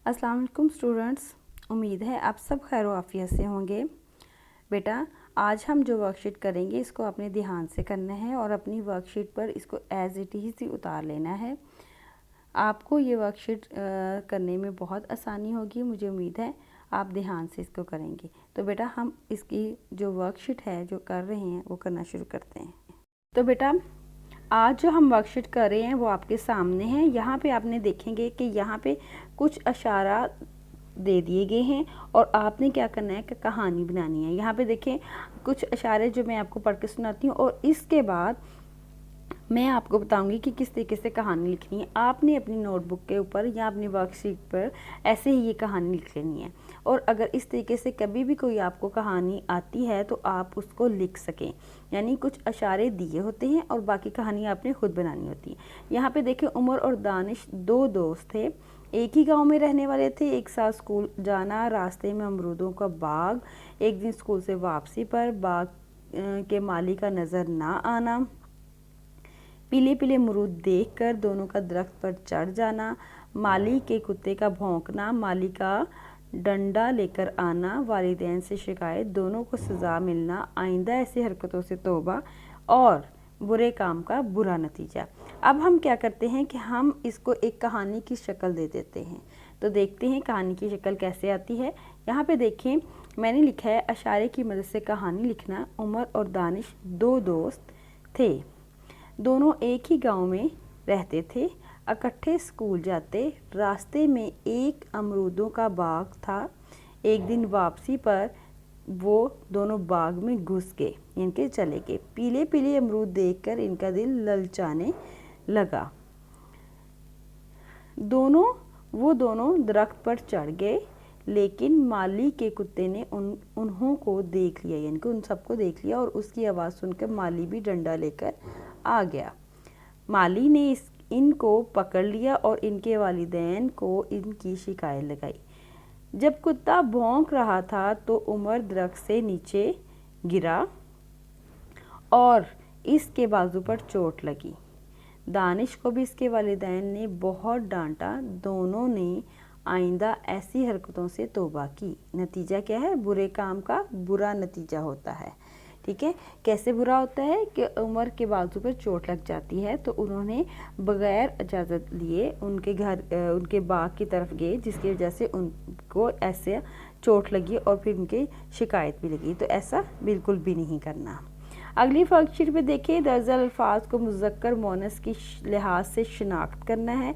अस्सलाम वालेकुम स्टूडेंट्स, उम्मीद है आप सब खैर आफियत से होंगे। बेटा, आज हम जो वर्कशीट करेंगे इसको अपने ध्यान से करना है और अपनी वर्कशीट पर इसको एज इट इज़ ही उतार लेना है। आपको ये वर्कशीट करने में बहुत आसानी होगी, मुझे उम्मीद है आप ध्यान से इसको करेंगे। तो बेटा, हम इसकी जो वर्कशीट है जो कर रहे हैं वो करना शुरू करते हैं। तो बेटा, आज जो हम वर्कशीट कर रहे हैं वो आपके सामने है। यहाँ पे आपने देखेंगे कि यहाँ पे कुछ इशारा दे दिए गए हैं और आपने क्या करना है कि कहानी बनानी है। यहाँ पे देखें कुछ इशारे जो मैं आपको पढ़ के सुनाती हूँ और इसके बाद मैं आपको बताऊंगी कि किस तरीके से कहानी लिखनी है। आपने अपनी नोटबुक के ऊपर या अपनी वर्कशीट पर ऐसे ही ये कहानी लिख लेनी है और अगर इस तरीके से कभी भी कोई आपको कहानी आती है तो आप उसको लिख सकें। यानी कुछ इशारे दिए होते हैं और बाकी कहानी आपने खुद बनानी होती है। यहाँ पे देखें, उमर और दानिश दो दोस्त थे, एक ही गांव में रहने वाले थे। एक साथ स्कूल जाना, रास्ते में अमरूदों का बाग। एक दिन स्कूल से वापसी पर बाग के माली का नज़र ना आना। पीले पीले अमरूद देखकर दोनों का दरख्त पर चढ़ जाना। माली के कुत्ते का भौंकना, माली का डंडा लेकर आना, वालिदैन से शिकायत, दोनों को सज़ा मिलना, आइंदा ऐसी हरकतों से तौबा और बुरे काम का बुरा नतीजा। अब हम क्या करते हैं कि हम इसको एक कहानी की शक्ल दे देते हैं। तो देखते हैं कहानी की शक्ल कैसे आती है। यहाँ पे देखें, मैंने लिखा है इशारे की मदद से कहानी लिखना। उमर और दानिश दो दोस्त थे, दोनों एक ही गांव में रहते थे, इकट्ठे स्कूल जाते। रास्ते में एक अमरूदों का बाग था। एक दिन वापसी पर वो दोनों बाग में घुस गए, इनके चले गए। पीले पीले अमरूद देखकर इनका दिल ललचाने लगा। वो दोनों दरख्त पर चढ़ गए, लेकिन माली के कुत्ते ने उन्हों को देख लिया, यानी कि उन सबको देख लिया और उसकी आवाज़ सुनकर माली भी डंडा लेकर आ गया। माली ने इनको पकड़ लिया और इनके वालिदैन को इनकी शिकायत लगाई। जब कुत्ता भौंक रहा था तो उमर दरख्त से नीचे गिरा और इसके बाजू पर चोट लगी। दानिश को भी इसके वालिदैन ने बहुत डांटा। दोनों ने आइंदा ऐसी हरकतों से तौबा की। नतीजा क्या है? बुरे काम का बुरा नतीजा होता है। ठीक है, कैसे बुरा होता है कि उमर के बाजू पर चोट लग जाती है तो उन्होंने बगैर इजाज़त लिए उनके घर उनके बाग की तरफ गए, जिसकी वजह से उनको ऐसे चोट लगी और फिर उनकी शिकायत भी लगी। तो ऐसा बिल्कुल भी नहीं करना। अगली वर्कशीट पे देखिए, दरअसल अल्फाज को मुज़क्कर मोनस की लिहाज से शिनाख्त करना है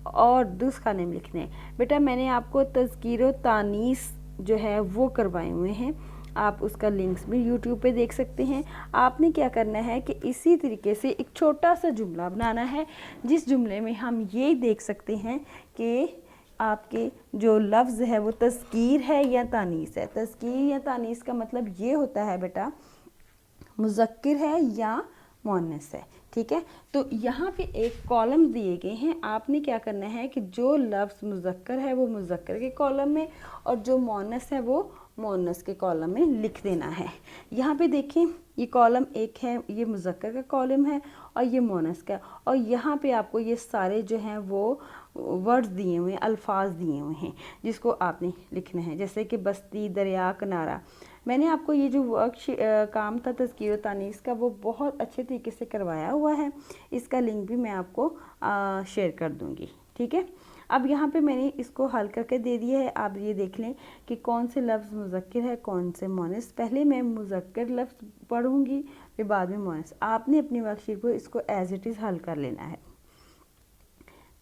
और दुरुस्त खाने में लिखने हैं। बेटा, मैंने आपको तज़कीर व तानीस जो है वो करवाए हुए हैं, आप उसका लिंक्स भी यूट्यूब पे देख सकते हैं। आपने क्या करना है कि इसी तरीके से एक छोटा सा जुमला बनाना है, जिस जुमले में हम ये देख सकते हैं कि आपके जो लफ्ज़ है वो तज़कीर है या तानीस है। तज़कीर या तानीस का मतलब ये होता है बेटा, मुज़क्किर है या मोनस है। ठीक है, तो यहाँ पे एक कॉलम दिए गए हैं। आपने क्या करना है कि जो लफ्ज़ मुज़क्कर है वो मुज़क्कर के कॉलम में और जो मोनस है वो मोनस के कॉलम में लिख देना है। यहाँ पे देखें, ये कॉलम एक है, ये मुज़क्कर का कॉलम है और ये मोनस का, और यहाँ पे आपको ये सारे जो हैं वो वर्ड्स दिए हुए हैं, अल्फाज दिए हुए हैं जिसको आपने लिखना है, जैसे कि बस्ती, दरिया, किनारा। मैंने आपको ये जो काम था तज़कीर तानीस का वो बहुत अच्छे तरीके से करवाया हुआ है, इसका लिंक भी मैं आपको शेयर कर दूँगी। ठीक है, अब यहाँ पे मैंने इसको हल करके दे दिया है। आप ये देख लें कि कौन से लफ्ज़ मुज़क्किर है, कौन से मोनस। पहले मैं मुज़क्किर लफ्ज़ पढ़ूँगी, फिर बाद में मोनस। आपने अपनी वर्कशीट को इसको एज इट इज़ हल कर लेना है।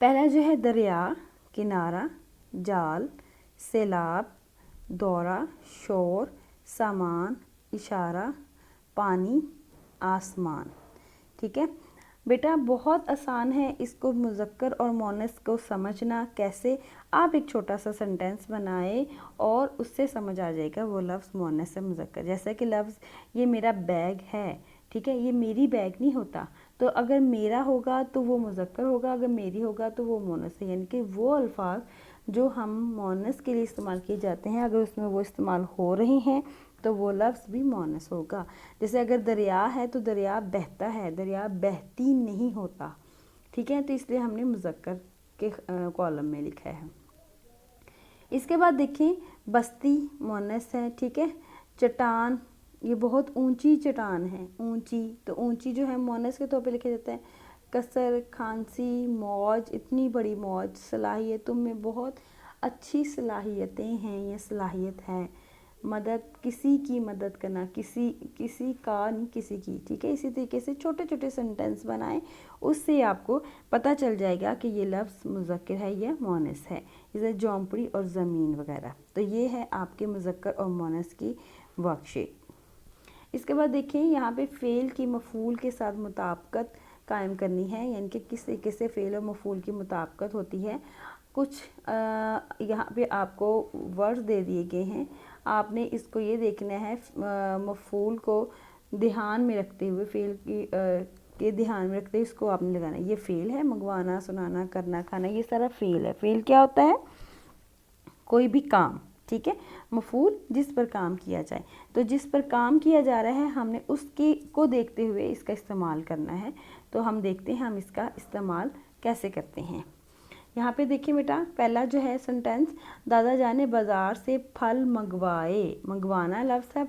पहला जो है दरिया, किनारा, जाल, सैलाब, दौरा, शोर, सामान, इशारा, पानी, आसमान। ठीक है बेटा, बहुत आसान है इसको मुज़क्कर और मोनस को समझना। कैसे? आप एक छोटा सा सेंटेंस बनाए और उससे समझ आ जाएगा वो लफ्ज़ मोनस से मुज़क्कर। जैसे कि लफ्ज़ ये मेरा बैग है, ठीक है, ये मेरी बैग नहीं होता, तो अगर मेरा होगा तो वो मुज़क्कर होगा, अगर मेरी होगा तो वो मोनस है। यानी कि वो अल्फाज जो हम मोनस के लिए इस्तेमाल किए जाते हैं, अगर उसमें वो इस्तेमाल हो रहे हैं तो वो लफ्ज़ भी मोनस होगा। जैसे अगर दरिया है तो दरिया बहता है, दरिया बहती नहीं होता। ठीक है, तो इसलिए हमने मुज़क्कर के कॉलम में लिखा है। इसके बाद देखें बस्ती मोनस है, ठीक है। चट्टान, ये बहुत ऊंची चट्टान है, ऊंची, तो ऊंची जो है मोनस के तौर पे लिखे जाते हैं। कसर, खांसी, मौज, इतनी बड़ी मौज, सलाहियतों में बहुत अच्छी सलाहियतें हैं, ये सलाहियत है। मदद, किसी की मदद करना, किसी का नहीं, किसी की, ठीक है। इसी तरीके से छोटे छोटे सेंटेंस बनाएं, उससे आपको पता चल जाएगा कि ये लफ्ज़ मुज़क्कर है या मोनस है, जैसे झोंपड़ी और ज़मीन वगैरह। तो ये है आपके मुज़क्कर और मोनस की वर्कशीट। इसके बाद देखिए यहाँ पे फ़ेल की मफ़ूल के साथ मुताबिकत कायम करनी है, यानी कि किस तरीके से फ़ेल और मफ़ूल की मुताबिकत होती है। कुछ यहाँ पे आपको वर्ड्स दे दिए गए हैं, आपने इसको ये देखना है मफ़ूल को ध्यान में रखते हुए, फ़ेल की के ध्यान में रखते हुए इसको आपने लगाना है। ये फ़ेल है, मंगवाना, सुनाना, करना, खाना, ये सारा फ़ेल है। फ़ेल क्या होता है? कोई भी काम, ठीक है। मफ़ूल जिस पर काम किया जाए, तो जिस पर काम किया जा रहा है हमने उसकी को देखते हुए इसका इस्तेमाल करना है। तो हम देखते हैं हम इसका इस्तेमाल कैसे करते हैं। यहाँ पे देखिए बेटा, पहला जो है सेंटेंस, दादा जान ने बाज़ार से फल मंगवाए। मंगवाना लफ्ज़ है,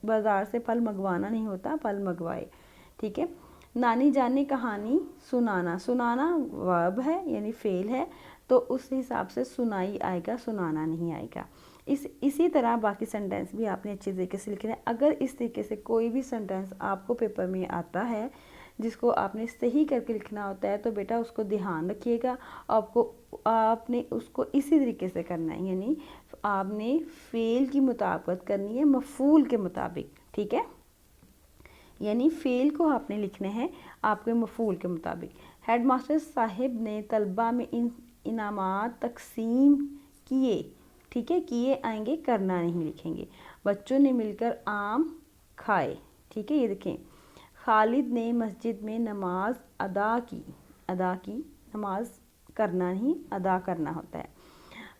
बाज़ार से फल मंगवाना नहीं होता, फल मंगवाए, ठीक है। नानी जान ने कहानी सुनाना, सुनाना वर्ब है यानी फ़ेल है, तो उस हिसाब से सुनाई आएगा, सुनाना नहीं आएगा। इसी तरह बाकी सेंटेंस भी आपने अच्छे तरीके से लिखना है। अगर इस तरीके से कोई भी सेंटेंस आपको पेपर में आता है जिसको आपने सही करके लिखना होता है, तो बेटा उसको ध्यान रखिएगा, आपने उसको इसी तरीके से करना है, यानी आपने फ़ेल की मुताबिकत करनी है मफ़ूल के मुताबिक, ठीक है। यानी फ़ेल को आपने लिखना है आपके मफ़ूल के मुताबिक। हेडमास्टर साहिब ने तलबा में इनामात तकसीम किए, ठीक है, किए आएंगे, करना नहीं लिखेंगे। बच्चों ने मिलकर आम खाए, ठीक है। ये देखें, खालिद ने मस्जिद में नमाज अदा की, नमाज करना नहीं, अदा करना होता है,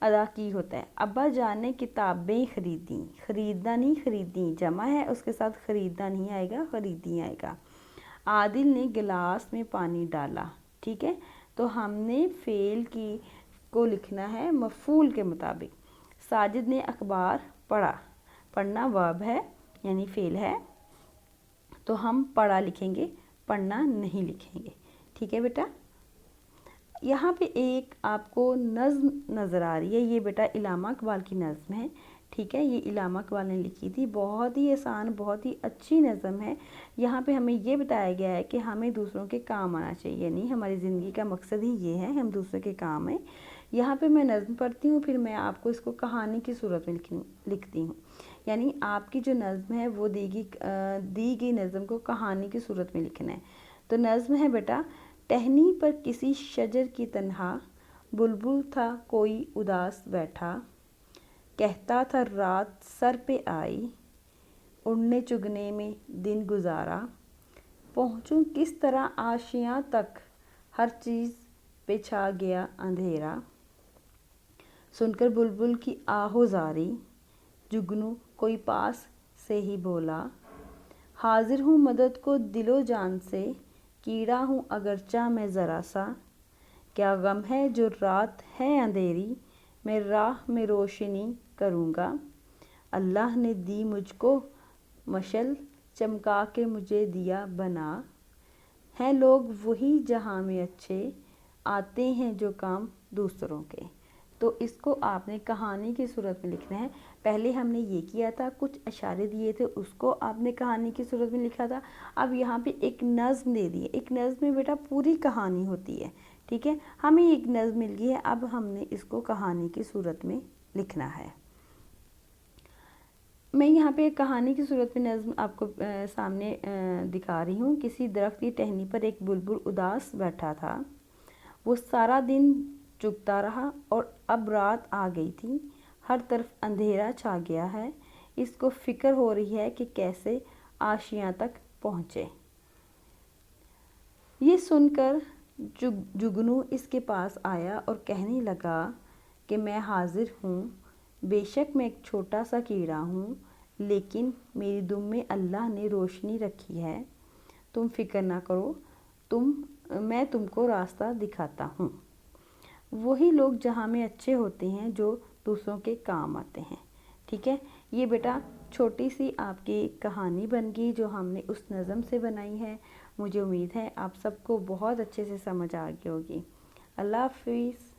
अदा की होता है। अब्बा जान ने किताबें खरीदी, खरीदना नहीं, खरीदी जमा है, उसके साथ खरीदना नहीं आएगा, खरीदी आएगा। आदिल ने गिलास में पानी डाला, ठीक है। तो हमने फ़ेल की को लिखना है मफ़ूल के मुताबिक। साजिद ने अखबार पढ़ा, पढ़ना वर्ब है यानी फ़ेल है, तो हम पढ़ा लिखेंगे, पढ़ना नहीं लिखेंगे, ठीक है बेटा। यहाँ पे एक आपको नज़्म नज़र आ रही है, ये बेटा इलामा इकबाल की नज़्म है, ठीक है। ये इलामा इकबाल ने लिखी थी, बहुत ही आसान, बहुत ही अच्छी नज़्म है। यहाँ पे हमें ये बताया गया है कि हमें दूसरों के काम आना चाहिए, यानी हमारी ज़िंदगी का मकसद ही ये है हम दूसरों के काम आएँ। यहाँ पे मैं नज़्म पढ़ती हूँ, फिर मैं आपको इसको कहानी की सूरत में लिखती हूँ, यानी आपकी जो नज़्म है वो दी गई नज़्म को कहानी की सूरत में लिखना है। तो नज़्म है बेटा, टहनी पर किसी शजर की तन्हा बुलबुल था कोई उदास बैठा, कहता था रात सर पे आई, उड़ने चुगने में दिन गुजारा, पहुँचूँ किस तरह आशियाँ तक, हर चीज़ पे छा गया अंधेरा, सुनकर बुलबुल की आहोज़ारी, जुगनू कोई पास से ही बोला, हाजिर हूँ मदद को दिलो जान से, कीड़ा हूँ अगरचा मैं ज़रा सा, क्या गम है जो रात है अंधेरी, मैं राह में रोशनी करूँगा, अल्लाह ने दी मुझको मशल, चमका के मुझे दिया बना, हैं लोग वही जहाँ में अच्छे, आते हैं जो काम दूसरों के। तो इसको आपने कहानी की सूरत में लिखना है। पहले हमने ये किया था, कुछ इशारे दिए थे, उसको आपने कहानी की सूरत में लिखा था। अब यहाँ पे एक नज़्म दे दी है, एक नज़्म में बेटा पूरी कहानी होती है, ठीक है। हमें एक नज़्म मिल गई है, अब हमने इसको कहानी की सूरत में लिखना है। मैं यहाँ पे कहानी की सूरत में नज़्म आपको सामने दिखा रही हूँ। किसी दरख्त की टहनी पर एक बुलबुल उदास बैठा था, वो सारा दिन चुगता रहा और अब रात आ गई थी, हर तरफ अंधेरा छा गया है, इसको फ़िक्र हो रही है कि कैसे आशियाँ तक पहुँचे। ये सुनकर जुगनू इसके पास आया और कहने लगा कि मैं हाजिर हूँ, बेशक मैं एक छोटा सा कीड़ा हूँ, लेकिन मेरी दुम में अल्लाह ने रोशनी रखी है, तुम फिक्र ना करो, मैं तुमको रास्ता दिखाता हूँ। वही लोग जहाँ में अच्छे होते हैं जो दूसरों के काम आते हैं। ठीक है, ये बेटा छोटी सी आपकी कहानी बन गई जो हमने उस नज़म से बनाई है। मुझे उम्मीद है आप सबको बहुत अच्छे से समझ आ गई होगी। अल्लाह हाफिज़।